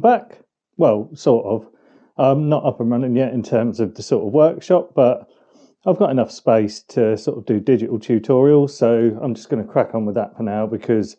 back. Well, sort of. I'm not up and running yet in terms of the sort of workshop, but I've got enough space to sort of do digital tutorials, so I'm just going to crack on with that for now because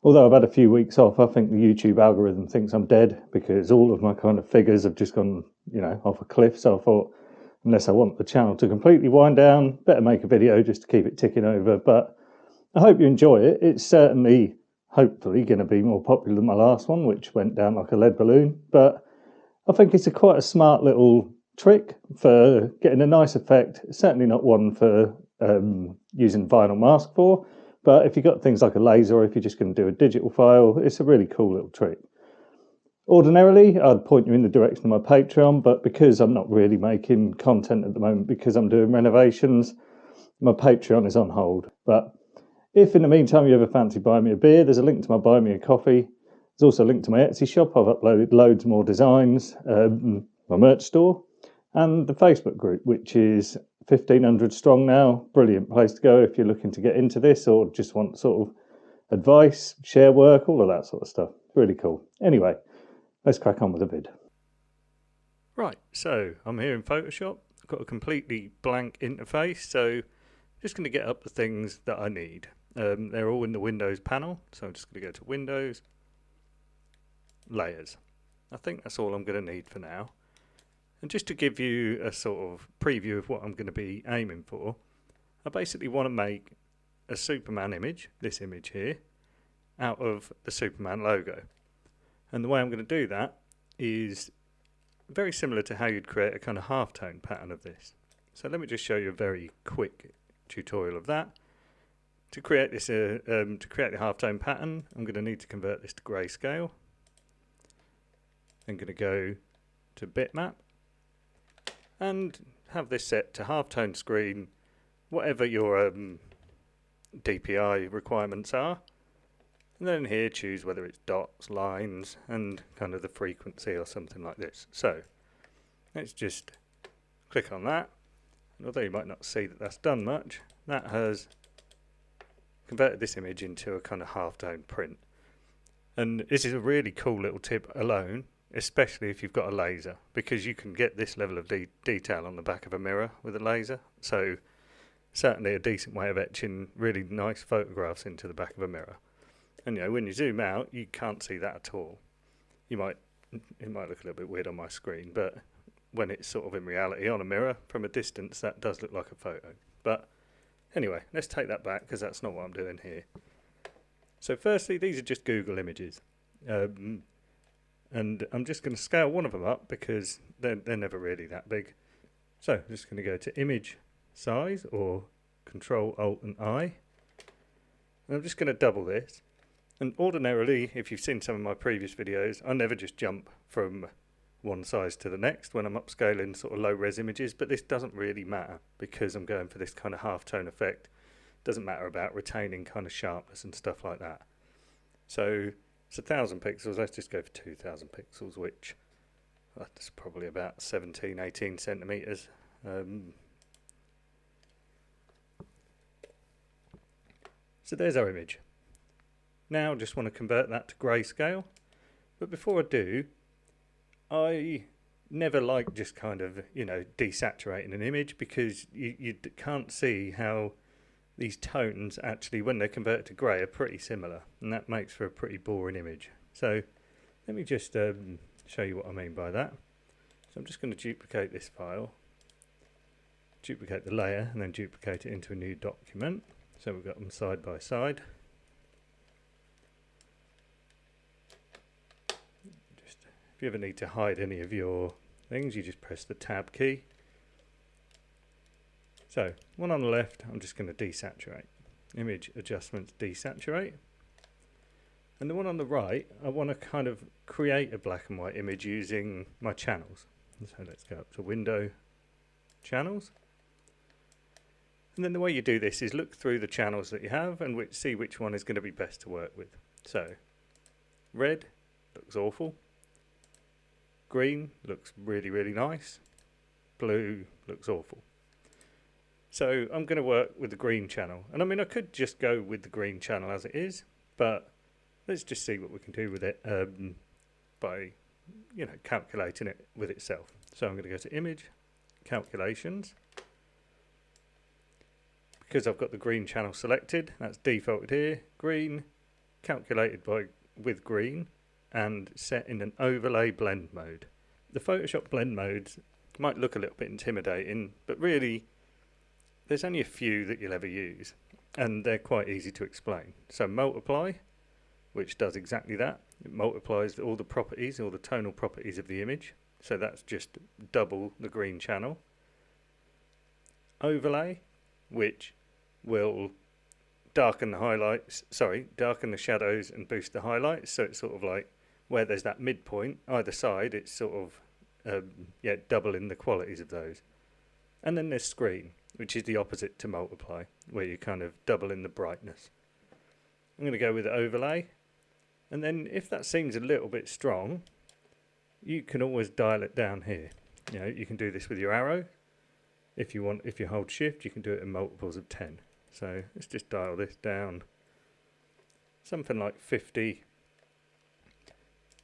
although I've had a few weeks off, I think the YouTube algorithm thinks I'm dead because all of my kind of figures have just gone, off a cliff. So I thought, unless I want the channel to completely wind down, better make a video just to keep it ticking over. But I hope you enjoy it. It's certainly, hopefully, going to be more popular than my last one, which went down like a lead balloon. But I think it's quite a smart little trick for getting a nice effect. Certainly not one for using vinyl mask for. But if you've got things like a laser or if you're just going to do a digital file, it's a really cool little trick. Ordinarily, I'd point you in the direction of my Patreon, but because I'm not really making content at the moment because I'm doing renovations, my Patreon is on hold. But if in the meantime you ever fancy buying me a beer, there's a link to my Buy Me a Coffee. There's also a link to my Etsy shop. I've uploaded loads more designs, my merch store, and the Facebook group, which is 1,500 strong now. Brilliant place to go if you're looking to get into this or just want sort of advice, share work, all of that sort of stuff. Really cool. Anyway, let's crack on with the vid. Right, so I'm here in Photoshop. I've got a completely blank interface, so I'm just going to get up the things that I need. They're all in the Windows panel, so I'm just going to go to Windows, Layers. I think that's all I'm going to need for now. And just to give you a sort of preview of what I'm going to be aiming for, I basically want to make a Superman image, this image here, out of the Superman logo. And the way I'm going to do that is very similar to how you'd create a kind of halftone pattern of this. So let me just show you a very quick tutorial of that. To create this, to create the halftone pattern, I'm going to need to convert this to grayscale. I'm going to go to bitmap and have this set to halftone screen, whatever your DPI requirements are. And then here choose whether it's dots, lines, and kind of the frequency or something like this. So let's just click on that. And although you might not see that that's done much, that has converted this image into a kind of halftone print. And this is a really cool little tip alone, especially if you've got a laser, because you can get this level of detail on the back of a mirror with a laser. So certainly a decent way of etching really nice photographs into the back of a mirror. And when you zoom out, you can't see that at all. It might look a little bit weird on my screen, but when it's sort of in reality on a mirror from a distance, that does look like a photo. But anyway, let's take that back because that's not what I'm doing here. So firstly, these are just Google images. And I'm just going to scale one of them up because they're never really that big. So I'm just going to go to image size or Control Alt and I. And I'm just going to double this. And ordinarily, if you've seen some of my previous videos, I never just jump from one size to the next when I'm upscaling sort of low res images, but this doesn't really matter because I'm going for this kind of halftone effect. Doesn't matter about retaining kind of sharpness and stuff like that. So it's 1,000 pixels. Let's just go for 2,000 pixels, which that's probably about 17, 18 centimeters. So there's our image. Now I just want to convert that to grayscale. But before I do, I never like just kind of, desaturating an image because you can't see how these tones actually, when they're converted to grey, are pretty similar. And that makes for a pretty boring image. So let me just show you what I mean by that. So I'm just going to duplicate this file, duplicate the layer, and then duplicate it into a new document. So we've got them side by side. If you ever need to hide any of your things, you just press the Tab key. So, one on the left, I'm just going to desaturate. Image adjustments, desaturate. And the one on the right, I want to kind of create a black and white image using my channels. So let's go up to Window, Channels. And then the way you do this is look through the channels that you have and see which one is going to be best to work with. So, red looks awful. Green looks really, really nice. Blue looks awful. So I'm going to work with the green channel. And I mean, I could just go with the green channel as it is, but let's just see what we can do with it by you know, calculating it with itself. So I'm going to go to Image, Calculations. Because I've got the green channel selected, that's defaulted here, green, calculated with green, and set in an overlay blend mode. The Photoshop blend modes might look a little bit intimidating, but really there's only a few that you'll ever use, and they're quite easy to explain. So multiply, which does exactly that. It multiplies all the properties, all the tonal properties of the image, so that's just double the green channel. Overlay, which will darken the highlights, darken the shadows and boost the highlights, so it's sort of like where there's that midpoint, either side, it's sort of doubling the qualities of those. And then there's screen, which is the opposite to multiply, where you're kind of doubling the brightness. I'm going to go with overlay, and then if that seems a little bit strong, you can always dial it down here. You know, you can do this with your arrow. If you hold shift, you can do it in multiples of 10. So let's just dial this down, something like 50.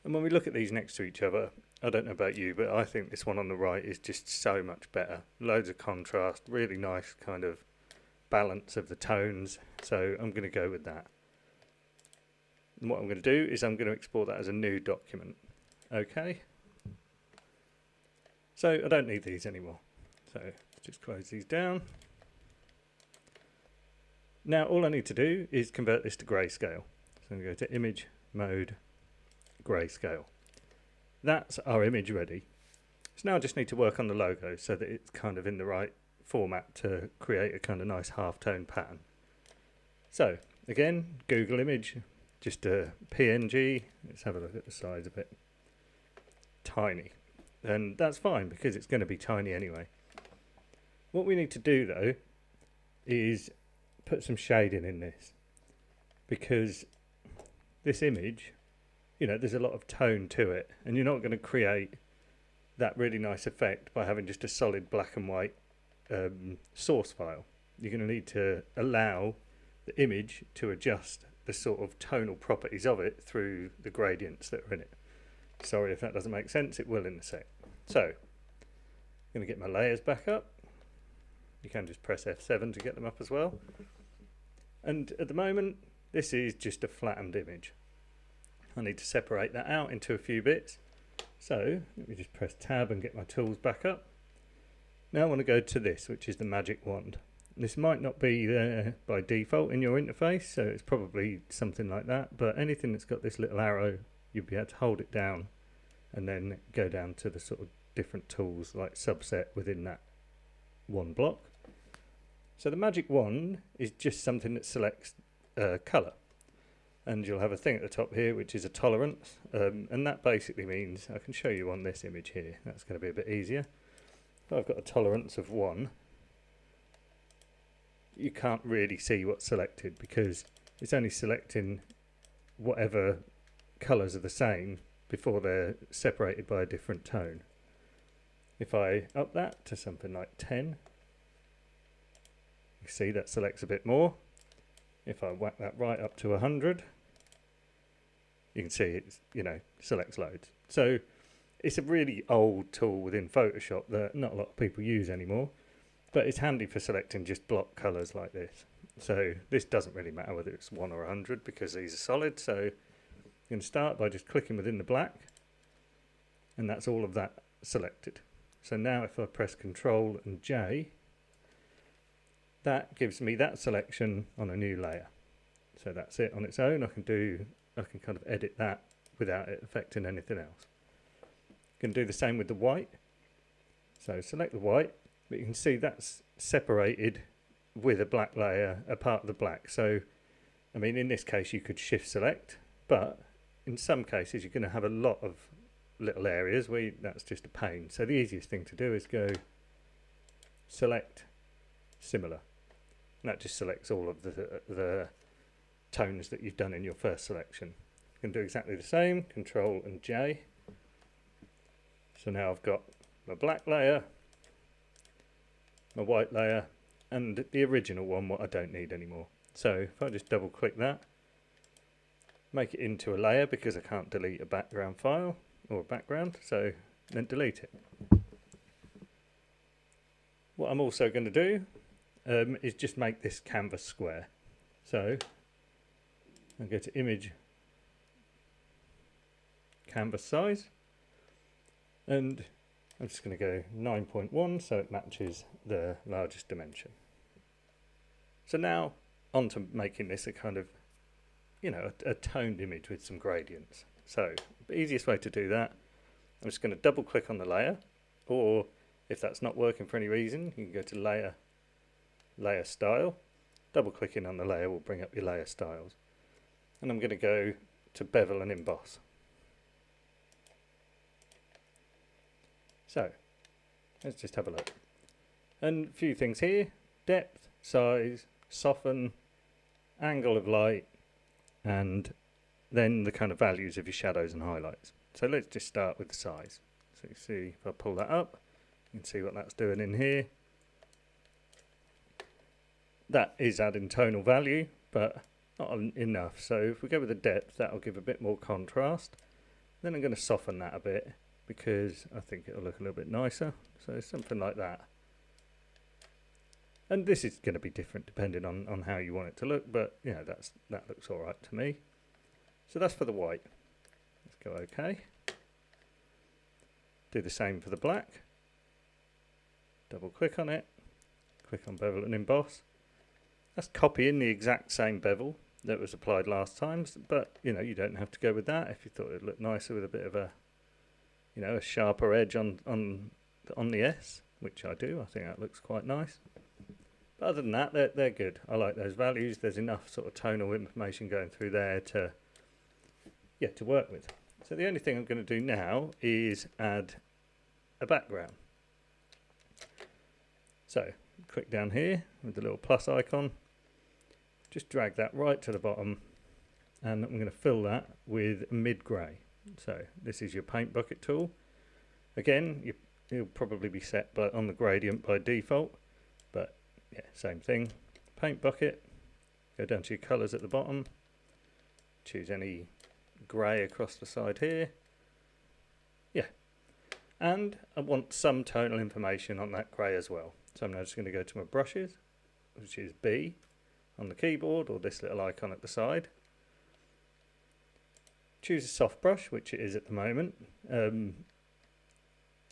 And when we look at these next to each other, I don't know about you, but I think this one on the right is just so much better. Loads of contrast, really nice kind of balance of the tones. So I'm going to go with that. And what I'm going to do is I'm going to export that as a new document. Okay. So I don't need these anymore. So let's just close these down. Now all I need to do is convert this to grayscale. So I'm going to go to Image, Mode, Grayscale. That's our image ready. So now I just need to work on the logo so that it's kind of in the right format to create a kind of nice halftone pattern. So again, Google image, just a PNG. Let's have a look at the size of it. Tiny. And that's fine because it's going to be tiny anyway. What we need to do though is put some shading in this, because this image, you know, there's a lot of tone to it, and you're not going to create that really nice effect by having just a solid black and white source file. You're going to need to allow the image to adjust the sort of tonal properties of it through the gradients that are in it. Sorry if that doesn't make sense, it will in a sec. So I'm going to get my layers back up. You can just press F7 to get them up as well. And at the moment, this is just a flattened image. I need to separate that out into a few bits. So let me just press Tab and get my tools back up. Now I want to go to this, which is the magic wand. This might not be there by default in your interface, so it's probably something like that, but anything that's got this little arrow, you'll be able to hold it down and then go down to the sort of different tools like subset within that one block. So the magic wand is just something that selects colour, and you'll have a thing at the top here which is a tolerance, and that basically means, I can show you on this image here, that's going to be a bit easier. If I've got a tolerance of 1, you can't really see what's selected because it's only selecting whatever colours are the same before they're separated by a different tone. If I up that to something like 10, you see that selects a bit more. If I whack that right up to 100, you can see it's, you know, selects loads. So it's a really old tool within Photoshop that not a lot of people use anymore, but it's handy for selecting just block colours like this. So this doesn't really matter whether it's 1 or 100 because these are solid. So I'm going to start by just clicking within the black, and that's all of that selected. So now if I press Control and J, that gives me that selection on a new layer. So that's it on its own. I can kind of edit that without it affecting anything else. Can do the same with the white. So select the white, but you can see that's separated with a black layer, a part of the black. So, I mean, in this case, you could shift select, but in some cases, you're going to have a lot of little areas where that's just a pain. So the easiest thing to do is go select similar. And that just selects all of the tones that you've done in your first selection. You can do exactly the same, Control and J. So now I've got my black layer, my white layer, and the original one, what I don't need anymore. So if I just double click that, make it into a layer because I can't delete a background file, or a background, so then delete it. What I'm also going to do is just make this canvas square. So I'll go to image, canvas size, and I'm just going to go 9.1 so it matches the largest dimension. So now on to making this a kind of, you know, a toned image with some gradients. So the easiest way to do that, I'm just going to double click on the layer, or if that's not working for any reason, you can go to layer, layer style. Double clicking on the layer will bring up your layer styles. And I'm going to go to bevel and emboss. So let's just have a look. And a few things here: depth, size, soften, angle of light, and then the kind of values of your shadows and highlights. So let's just start with the size. So you see, if I pull that up, you can see what that's doing in here. That is adding tonal value, but not enough. So if we go with the depth, that'll give a bit more contrast. Then I'm going to soften that a bit because I think it'll look a little bit nicer. So something like that. And this is going to be different depending on how you want it to look, but you know, that looks all right to me. So that's for the white. Let's go OK. Do the same for the black. Double click on it. Click on bevel and emboss. That's copying the exact same bevel that was applied last time, but you know, you don't have to go with that if you thought it would look nicer with a bit of a, you know, a sharper edge on the S, which I do. I think that looks quite nice. But other than that, they're good. I like those values. There's enough sort of tonal information going through there to work with. So the only thing I'm going to do now is add a background. So click down here with the little plus icon. Just drag that right to the bottom, and I'm going to fill that with mid-grey. So this is your paint bucket tool. Again, you'll probably be set on the gradient by default, but yeah, same thing. Paint bucket, go down to your colours at the bottom, choose any grey across the side here. Yeah, and I want some tonal information on that grey as well. So I'm now just going to go to my brushes, which is B on the keyboard, or this little icon at the side. Choose a soft brush, which it is at the moment.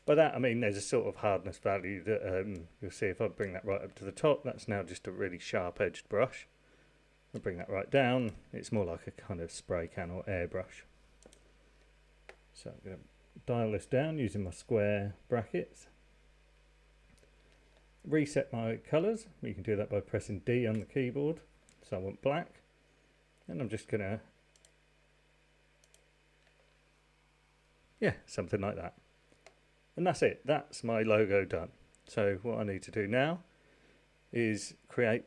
By that I mean there's a sort of hardness value that you'll see if I bring that right up to the top. That's now just a really sharp edged brush. I'll bring that right down. It's more like a kind of spray can or airbrush. So I'm going to dial this down using my square brackets. Reset my colours. You can do that by pressing D on the keyboard. So I want black, and I'm just gonna, yeah, something like that. And that's it. That's my logo done. So what I need to do now is create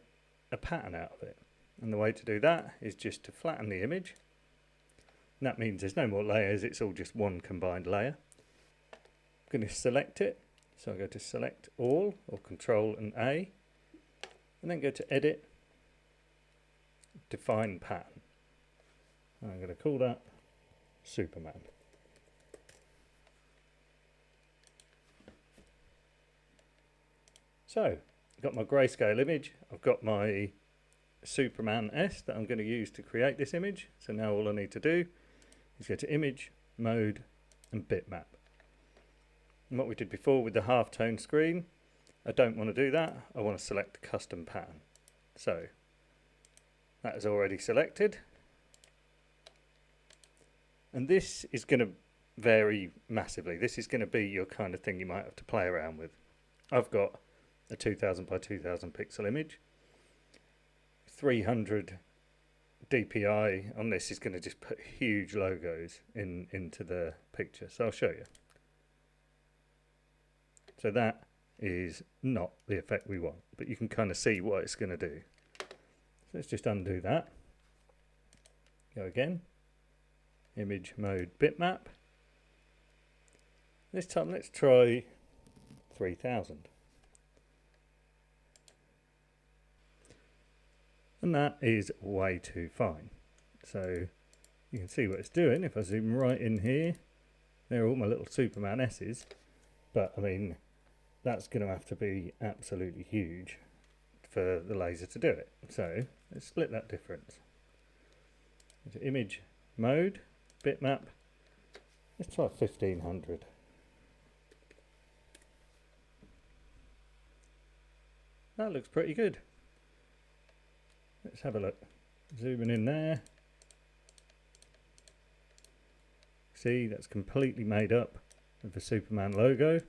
a pattern out of it. And the way to do that is just to flatten the image. And that means there's no more layers. It's all just one combined layer. I'm going to select it. So I go to select all, or Control and A, and then go to edit, define pattern. And I'm going to call that Superman. So I've got my grayscale image, I've got my Superman S that I'm going to use to create this image. So now all I need to do is go to image, mode, and bitmap. And what we did before with the halftone screen, I don't want to do that. I want to select custom pattern. So that is already selected. And this is going to vary massively. This is going to be your kind of thing you might have to play around with. I've got a 2000 by 2000 pixel image. 300 DPI on this is going to just put huge logos into the picture. So I'll show you. So that is not the effect we want, but you can kind of see what it's going to do. So let's just undo that. Go again. Image mode bitmap. This time let's try 3000. And that is way too fine. So you can see what it's doing. If I zoom right in here, They're all my little Superman S's, but I mean, that's going to have to be absolutely huge for the laser to do it. So let's split that difference. Into image mode, bitmap, let's try 1500. That looks pretty good. Let's have a look. Zooming in there. See, that's completely made up of the Superman logo.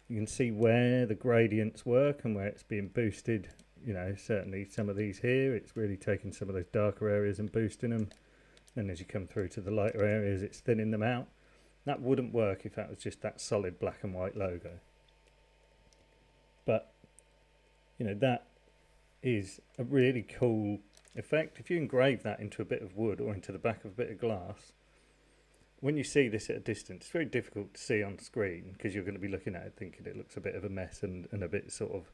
You can see where the gradients work and where it's being boosted. You know, certainly some of these here, it's really taking some of those darker areas and boosting them. Then as you come through to the lighter areas, it's thinning them out. That wouldn't work if that was just that solid black and white logo. But, you know, that is a really cool effect. If you engrave that into a bit of wood or into the back of a bit of glass, when you see this at a distance, it's very difficult to see on screen because you're going to be looking at it thinking it looks a bit of a mess and a bit sort of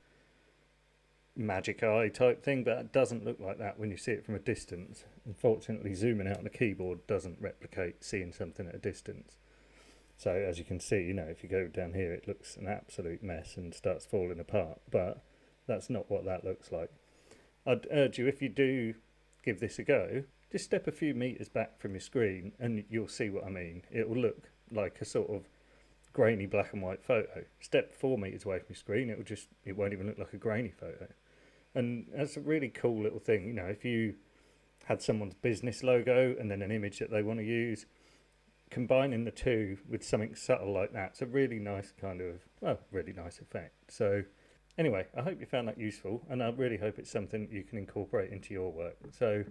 magic eye type thing, but it doesn't look like that when you see it from a distance. Unfortunately, zooming out on a keyboard doesn't replicate seeing something at a distance. So as you can see, you know, if you go down here, it looks an absolute mess and starts falling apart, but that's not what that looks like. I'd urge you, if you do give this a go, just step a few meters back from your screen and you'll see what I mean. It will look like a sort of grainy black and white photo. Step 4 meters away from your screen, it won't even look like a grainy photo. And that's a really cool little thing. You know, if you had someone's business logo and then an image that they want to use, combining the two with something subtle like that, it's a really nice kind of, well, really nice effect. So anyway, I hope you found that useful, and I really hope it's something you can incorporate into your work. So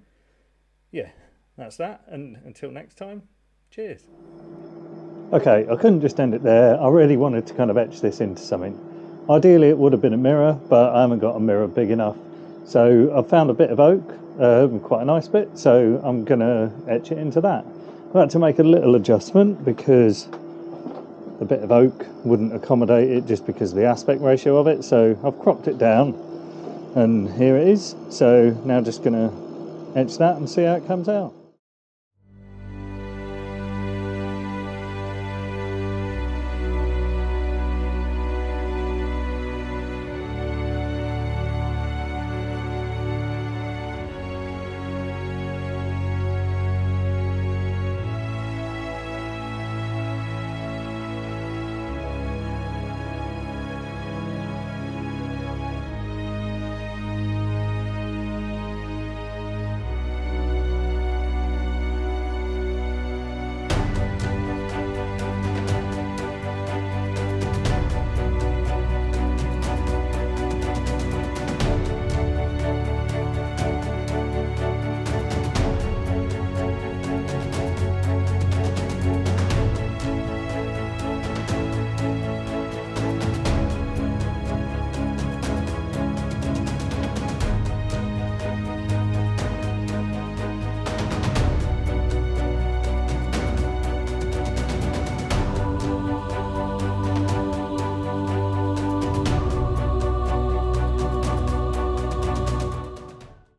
yeah, that's that, and until next time, cheers. Okay, I couldn't just end it there. I really wanted to kind of etch this into something. Ideally it would have been a mirror, but I haven't got a mirror big enough. So I've found a bit of oak, quite a nice bit, so I'm going to etch it into that. I've had to make a little adjustment because the bit of oak wouldn't accommodate it just because of the aspect ratio of it, so I've cropped it down and here it is. So now just going to etch that and see how it comes out.